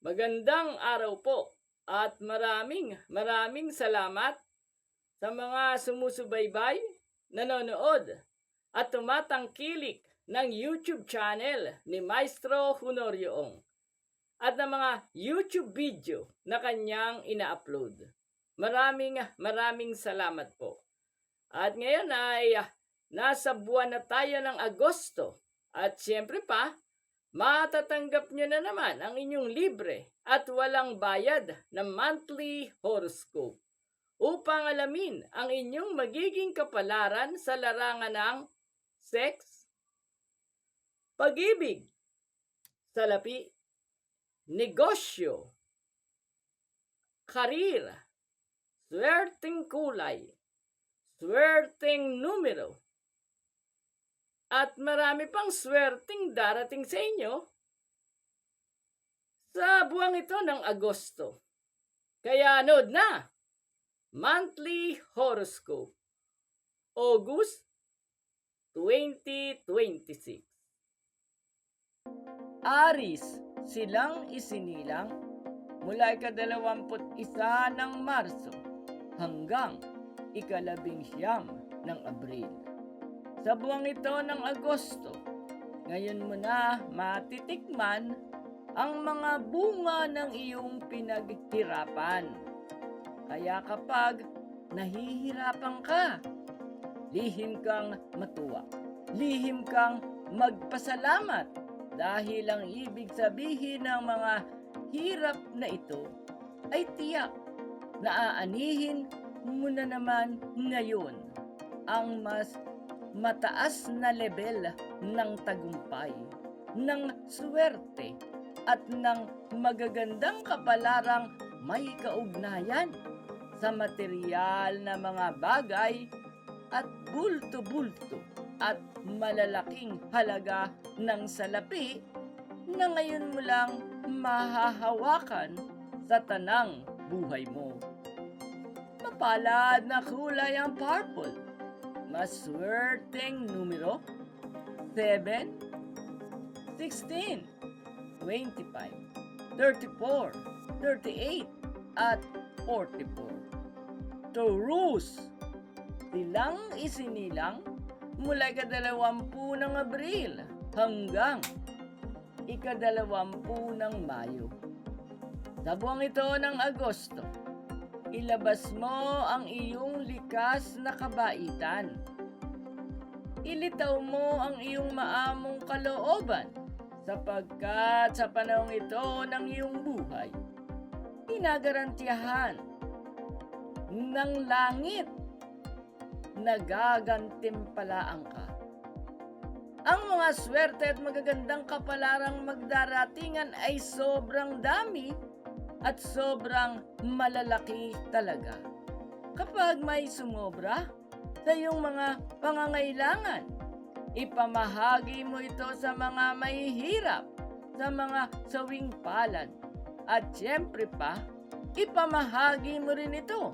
Magandang araw po at maraming salamat sa mga sumusubaybay, nanonood at tumatangkilik ng YouTube channel ni Maestro Honorioong at ng mga YouTube video na kanyang ina-upload. Maraming salamat po. At ngayon ay nasa buwan na tayo ng Agosto at siyempre pa, matatanggap nyo na naman ang inyong libre at walang bayad na monthly horoscope upang alamin ang inyong magiging kapalaran sa larangan ng sex, pag-ibig, salapi, negosyo, karir, swerteng kulay, swerteng numero, at marami pang swerteng darating sa inyo sa buwang ito ng Agosto. Kaya anood na! Monthly Horoscope, August 2026. Aris, silang isinilang mula ika-21 ng Marso hanggang ika-19 ng Abril. Sa buwang ito ng Agosto, ngayon mo na matitikman ang mga bunga ng iyong pinaghirapan. Kaya kapag nahihirapan ka, lihim kang matuwa, lihim kang magpasalamat dahil ang ibig sabihin ng mga hirap na ito ay tiyak na aanihin mo na naman ngayon ang mas mataas na level ng tagumpay, ng swerte at ng magagandang kapalarang may kaugnayan sa material na mga bagay at bulto-bulto at malalaking halaga ng salapi na ngayon mo lang mahahawakan sa tanang buhay mo. Mapalad na kulay ang purple. Maswerteng numero 7, 16, 25, 34, 38, at 44. Taurus, silang isinilang mula ika-20 ng Abril hanggang ika-20 ng Mayo. Sa buwang ito ng Agosto, ilabas mo ang iyong likas na kabaitan. Ilitaw mo ang iyong maamong kalooban sapagkat sa panahong ito ng iyong buhay, inagarantiyahan ng langit na gagantimpalaan ka. Ang mga swerte at magagandang kapalarang magdaratingan ay sobrang dami at sobrang malalaki talaga. Kapag may sumobra sa iyong mga pangangailangan, ipamahagi mo ito sa mga mahihirap, sa mga sawing palad, at siyempre pa, ipamahagi mo rin ito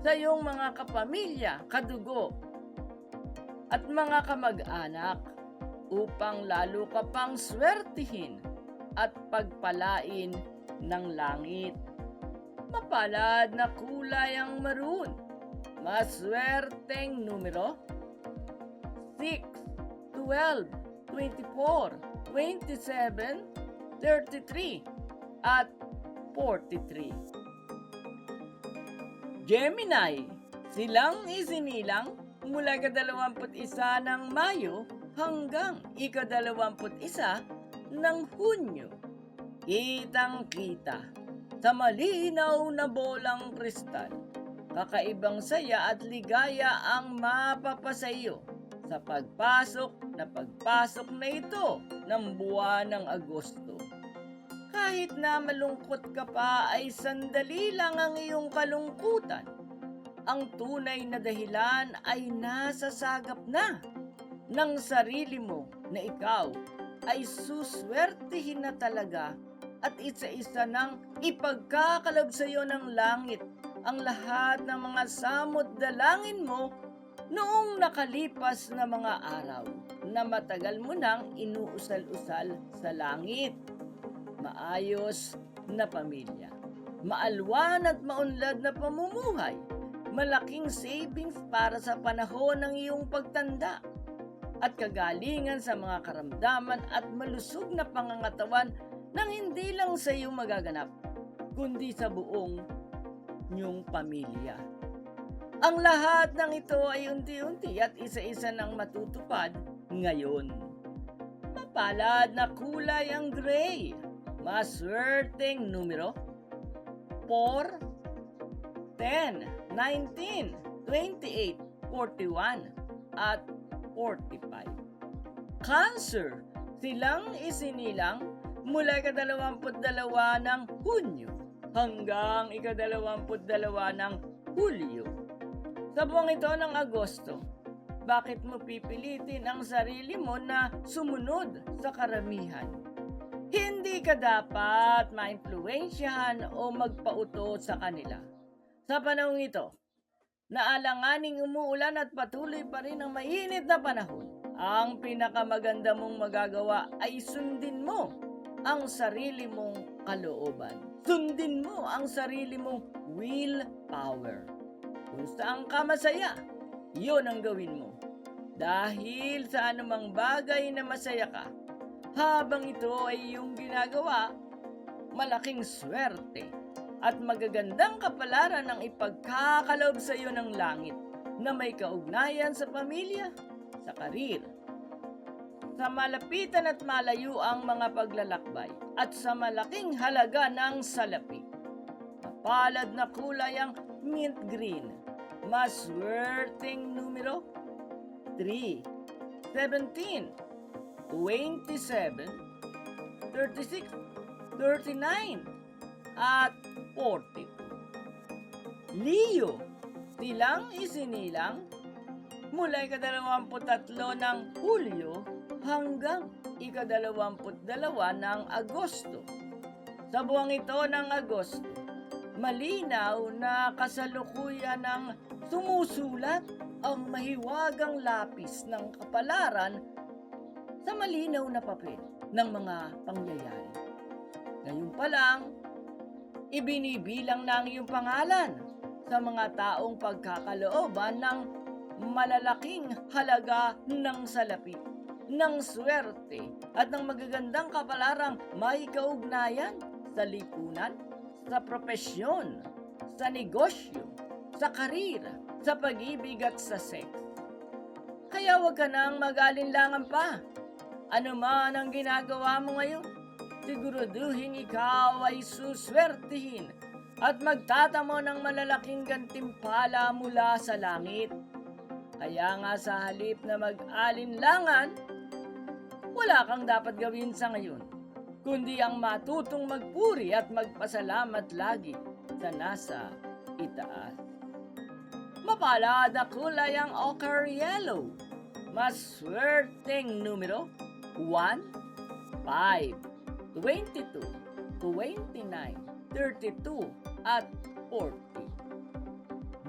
sa iyong mga kapamilya, kadugo, at mga kamag-anak upang lalo ka pang swertihin at pagpalain ng langit. Mapalad na kulay ang maroon. Maswerteng numero 6, 12, 24, 27, 33, at 43. Gemini, silang isinilang mula ika-21 ng Mayo hanggang ika-21 ng Hunyo. Kitang-kita sa malinaw na bolang kristal, kakaibang saya at ligaya ang mapapasayo sa pagpasok na ito ng buwan ng Agosto. Kahit na malungkot ka pa ay sandali lang ang iyong kalungkutan. Ang tunay na dahilan ay nasasagap na ng sarili mo na ikaw ay suswertihin na talaga at isa-isa nang ipagkakalob sa iyo ng langit ang lahat ng mga samot dalangin mo noong nakalipas na mga araw na matagal mo nang inuusal-usal sa langit. Maayos na pamilya, maalwan at maunlad na pamumuhay, malaking savings para sa panahon ng iyong pagtanda, at kagalingan sa mga karamdaman at malusog na pangangatawan nang hindi lang sa iyo magaganap, kundi sa buong niyong pamilya. Ang lahat ng ito ay unti-unti at isa-isa nang matutupad ngayon. Mapalad na kulay ang gray. Maswerteng numero 4, 10, 19, 28, 41, at 45. Cancer, silang isinilang mula ika-22 ng Hunyo hanggang ika-22 ng Hulyo. Sa buwang ito ng Agosto, bakit mo pipilitin ang sarili mo na sumunod sa karamihan? Hindi ka dapat maimpluwensyahan o magpauto sa kanila. Sa panahong ito, naalanganing umuulan at patuloy pa rin ang mainit na panahon, ang pinakamaganda mong magagawa ay sundin mo ang sarili mong kalooban. Sundin mo ang sarili mong willpower. Kung saan ka masaya, yun ang gawin mo. Dahil sa anumang bagay na masaya ka, habang ito ay iyong ginagawa, malaking swerte at magagandang kapalaran ang ipagkakaloob sa iyo ng langit na may kaugnayan sa pamilya, sa karir, sa malapitan at malayo ang mga paglalakbay, at sa malaking halaga ng salapi. Mapalad na kulay ang mint green. Maswerteng numero 3, 17, 27, 36, 39, at 42. Leo, silang isinilang mula ika-23 ng Hulyo hanggang ika-22 ng Agosto. Sa buwang ito ng Agosto, malinaw na kasalukuyan ng sumusulat ang mahiwagang lapis ng kapalaran sa malinaw na papel ng mga pangyayari. Ngayon pa lang, ibinibilang na ang iyong pangalan sa mga taong pagkakalooban ng malalaking halaga ng salapi, ng swerte at ng magagandang kapalarang may kaugnayan sa lipunan, sa propesyon, sa negosyo, sa karir, sa pag-ibig at sa sex. Kaya huwag ka nang mag-alinlangan pa. Ano man ang ginagawa mo ngayon, siguraduhin ikaw ay suswertihin at magtatamo ng malalaking gantimpala mula sa langit. Kaya nga sa halip na mag-alinlangan, wala kang dapat gawin sa ngayon, kundi ang matutong magpuri at magpasalamat lagi sa nasa itaas. Mapalad na kulay ang ochre yellow. Maswerteng numero 1, 5, 22, 29, 32, at 40.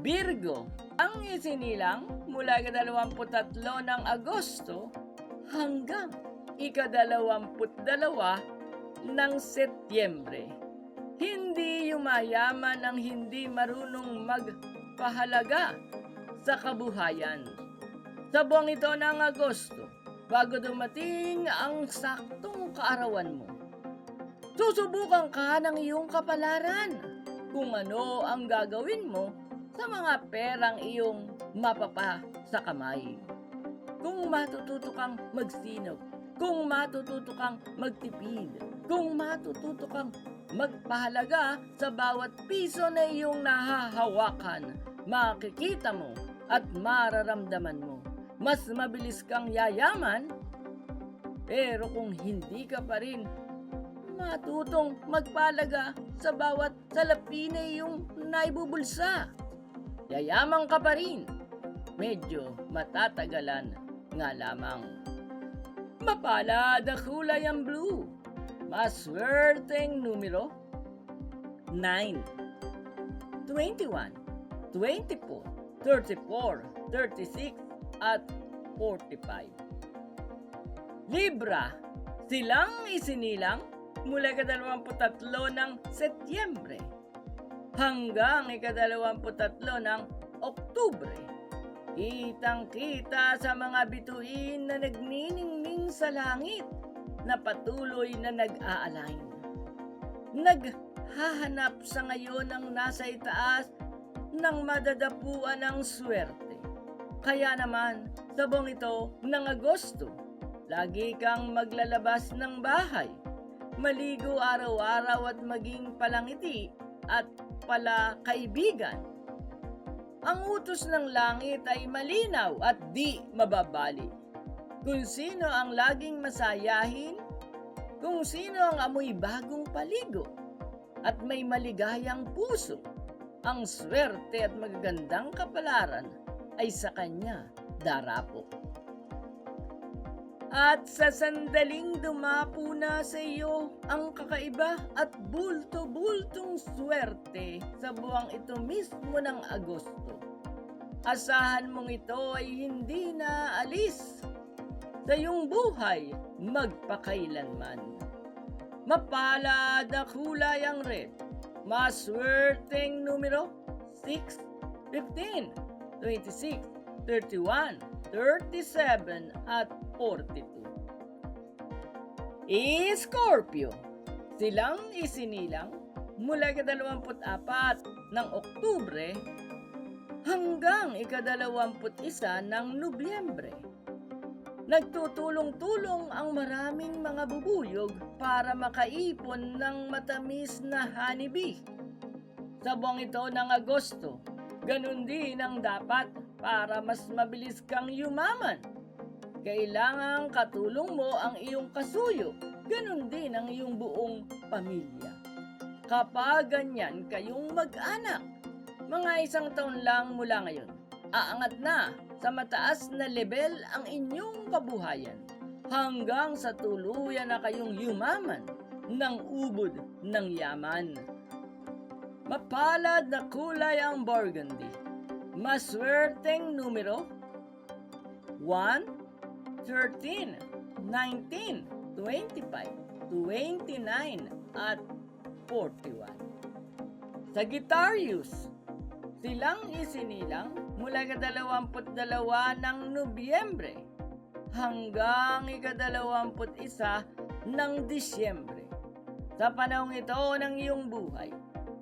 Virgo, ang isinilang mula ika-23 ng Agosto hanggang ika-22 ng Setyembre. Hindi yumayaman ang hindi marunong magpahalaga sa kabuhayan. Sa buwang ito ng Agosto, bago dumating ang saktong kaarawan mo, susubukan ka ng iyong kapalaran kung ano ang gagawin mo sa mga perang iyong mapapa sa kamay. Kung matututo kang magsinop, kung matututo kang magtipid, kung matututo kang magpahalaga sa bawat piso na iyong nahahawakan, makikita mo at mararamdaman mo. Mas mabilis kang yayaman, pero kung hindi ka pa rin matutong magpahalaga sa bawat salapi na iyong naibubulsa, yayaman ka pa rin. Medyo matatagalan nga lamang. Mapalad na kulay ang blue. Maswerteng numero 9, 21, 24, 34, 36, at 45. Libra, silang isinilang mula ika-23 ng Setyembre hanggang ika-23 ng Oktubre. Kitang-kita sa mga bituin na nagniningning sa langit na patuloy na nag-aalay. Naghahanap sa ngayon ng nasa itaas ng madadapuan ng swerte. Kaya naman, sa buwang ito ng Agosto, lagi kang maglalabas ng bahay, maligo araw-araw at maging palangiti at palakaibigan. Ang utos ng langit ay malinaw at di mababali. Kung sino ang laging masayahin, kung sino ang amoy bagong paligo, at may maligayang puso, ang swerte at magagandang kapalaran ay sa kanya darapo. At sa sandaling dumapo na sa iyo ang kakaiba at bulto-bultong swerte sa buwang ito mismo ng Agosto, asahan mong ito ay hindi na alis sa iyong buhay magpakailanman. Mapalad na kulay ang red, maswerteng numero 6, 15, 26, 31, 37 at 42. Scorpio, silang isinilang mula ika-24 ng Oktubre hanggang ika-21 ng Nobyembre. Nagtutulong-tulong ang maraming mga bubuyog para makaipon ng matamis na honeybee. Sa buwang ito ng Agosto, ganun din ang dapat para mas mabilis kang yumaman. Kailangang katulong mo ang iyong kasuyo, ganun din ang iyong buong pamilya. Kapag ganyan kayong mag-anak, mga 1 taon lang mula ngayon, aangat na sa mataas na level ang inyong kabuhayan hanggang sa tuluyan na kayong yumaman ng ubod ng yaman. Mapalad na kulay ang burgundy, maswerteng numero 1, 13, 19, 25, 29 at 41. Sagittarius, silang isinilang mula ika-22 ng Nobyembre hanggang ika-21 ng Disyembre. Sa panahong ito ng iyong buhay,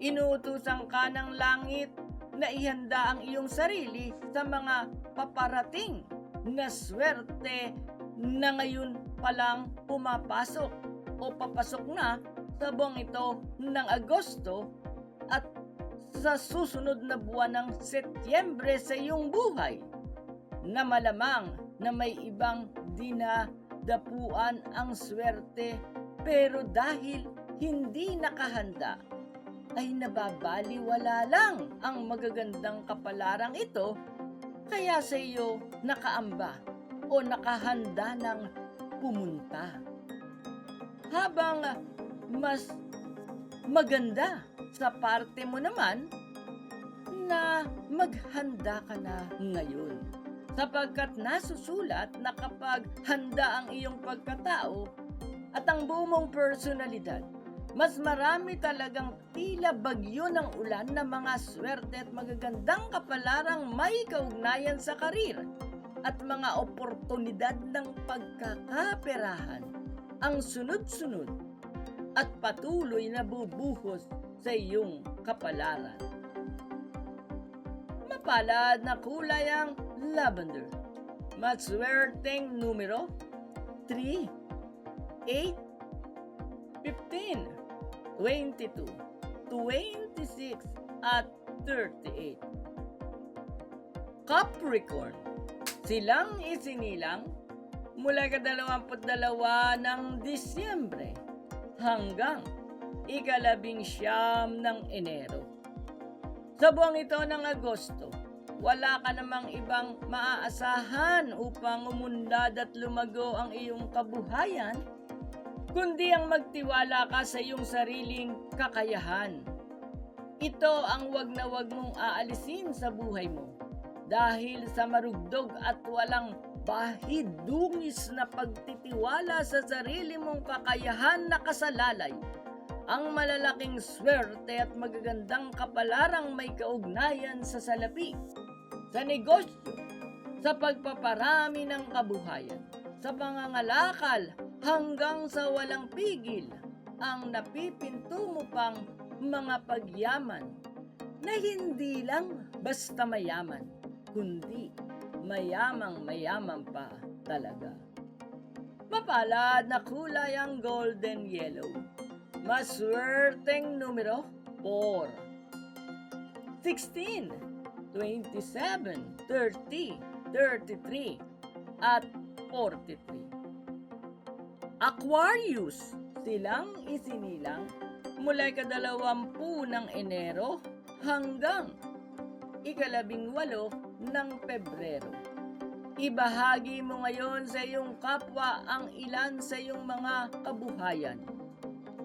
inuutusan ka ng langit na ihanda ang iyong sarili sa mga paparating na swerte na ngayon palang pumapasok o papasok na sa buwang ito ng Agosto at sa susunod na buwan ng Setyembre sa iyong buhay, na malamang na may ibang dinadapuan ang swerte pero dahil hindi nakahanda ay nababaliwala lang ang magagandang kapalarang ito, kaya sa iyo nakaamba o nakahanda ng pumunta. Habang mas maganda sa parte mo naman na maghanda ka na ngayon, sapagkat nasusulat na kapag handa ang iyong pagkatao at ang buong mong personalidad, mas marami talagang tila bagyo ng ulan na mga swerte at magagandang kapalarang may kaugnayan sa karir at mga oportunidad ng pagkakaperahan ang sunod-sunod at patuloy na bubuhos sa iyong kapalaran. Mapalad na kulay ang lavender, maswerteng numero 3, 8, 15, 22, 26 at 38. Capricorn, silang isinilang mula ika-22 ng Disyembre hanggang ika-19 ng Enero. Sa buwang ito ng Agosto, wala ka namang ibang maaasahan upang umunlad at lumago ang iyong kabuhayan, kundi ang magtiwala ka sa iyong sariling kakayahan. Ito ang wag na wag mong aalisin sa buhay mo dahil sa marugdog at walang bahidungis na pagtitiwala sa sarili mong kakayahan na kasalalay, ang malalaking swerte at magagandang kapalarang may kaugnayan sa salapi, sa negosyo, sa pagpaparami ng kabuhayan, sa pangangalakal hanggang sa walang pigil, ang napipinto mo pang mga pagyaman na hindi lang basta mayaman, kundi mayamang-mayaman pa talaga. Mapalad na kulay ang golden yellow. Maswerteng numero 4, 16, 27, 30, 33, at 43. Aquarius, silang isinilang mula ika-20 ng Enero hanggang ika-18 ng Pebrero. Ibahagi mo ngayon sa iyong kapwa ang ilan sa iyong mga kabuhayan.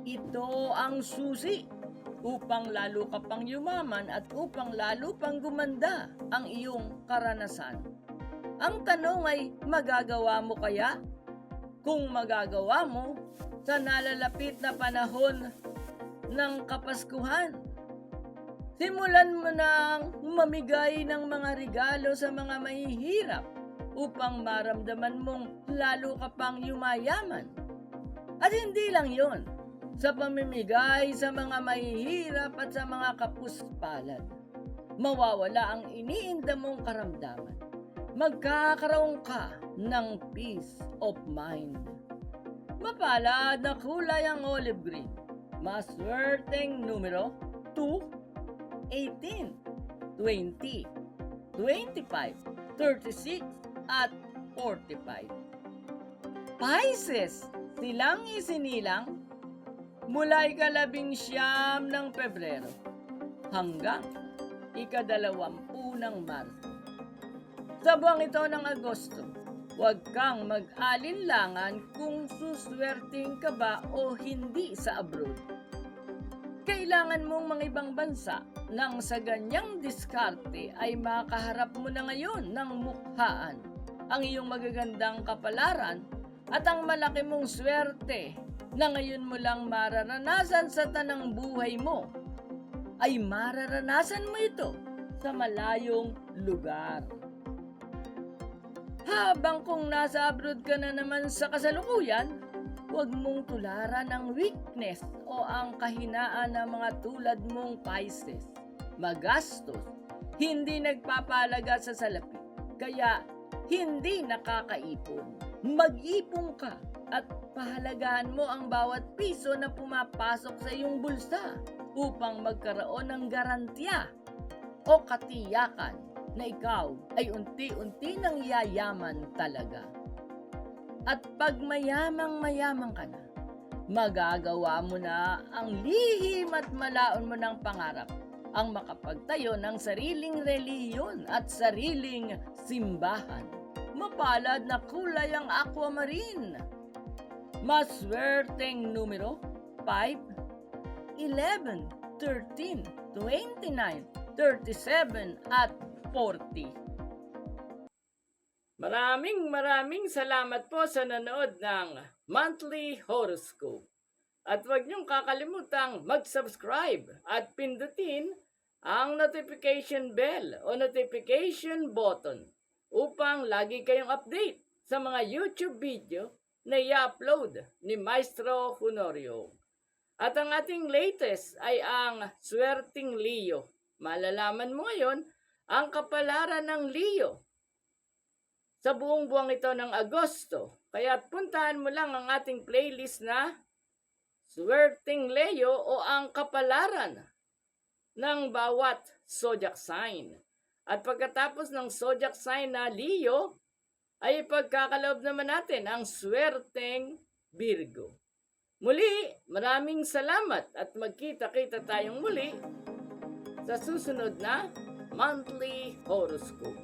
Ito ang susi upang lalo ka pang yumaman at upang lalo pang gumanda ang iyong karanasan. Ang tanong ay, magagawa mo kaya? Kung magagawa mo, sa nalalapit na panahon ng Kapaskuhan, simulan mo nang mamigay ng mga regalo sa mga mahihirap upang maramdaman mong lalo ka pang yumayaman. At hindi lang yon, sa pamimigay sa mga mahihirap at sa mga kapuspalad, mawawala ang iniinda mong karamdaman. Magkakaroon ka ng peace of mind. Mapalad na kulay ang olive green. Maswerteng numero 2, 18, 20, 25, 36, at 45. Pisces, silang isinilang mula ika-19 ng Pebrero hanggang ika-20 ng Marso. Sa buwang ito ng Agosto, huwag kang mag-alinlangan kung suswerteng ka ba o hindi sa abroad. Kailangan mong mga ibang bansa nang sa ganyang diskarte ay makaharap mo na ngayon ng mukhaan ang iyong magagandang kapalaran at ang malaki mong swerte na ngayon mo lang mararanasan sa tanang buhay mo, ay mararanasan mo ito sa malayong lugar. Habang kung nasa abroad ka na naman sa kasalukuyan, huwag mong tularan ang weakness o ang kahinaan ng mga tulad mong Pisces. Magastos, hindi nagpapalaga sa salapi, kaya hindi nakakaipon. Mag-ipon ka at pahalagahan mo ang bawat piso na pumapasok sa iyong bulsa upang magkaroon ng garantiya o katiyakan na ikaw ay unti-unti nang yayaman talaga. At pag mayamang-mayamang ka na, magagawa mo na ang lihim at malaon mo ng pangarap, ang makapagtayo ng sariling reliyon at sariling simbahan. Mapalad na kulay ang aquamarine. Maswerteng numero 5, 11, 13, 29, 37, at 40. Maraming salamat po sa nanood ng Monthly Horoscope. At huwag niyong kakalimutang mag-subscribe at pindutin ang notification bell o notification button upang lagi kayong update sa mga YouTube video na i-upload ni Maestro Honorio. At ang ating latest ay ang Swerteng Leo. Malalaman mo ngayon ang kapalaran ng Leo sa buong buwang ito ng Agosto. Kaya puntahan mo lang ang ating playlist na Swerteng Leo o ang kapalaran ng bawat zodiac sign. At pagkatapos ng zodiac sign na Leo, ay pagkakaloob naman natin ang Swerteng Virgo. Muli, maraming salamat at magkita-kita tayong muli sa susunod na Monthly Horoscope.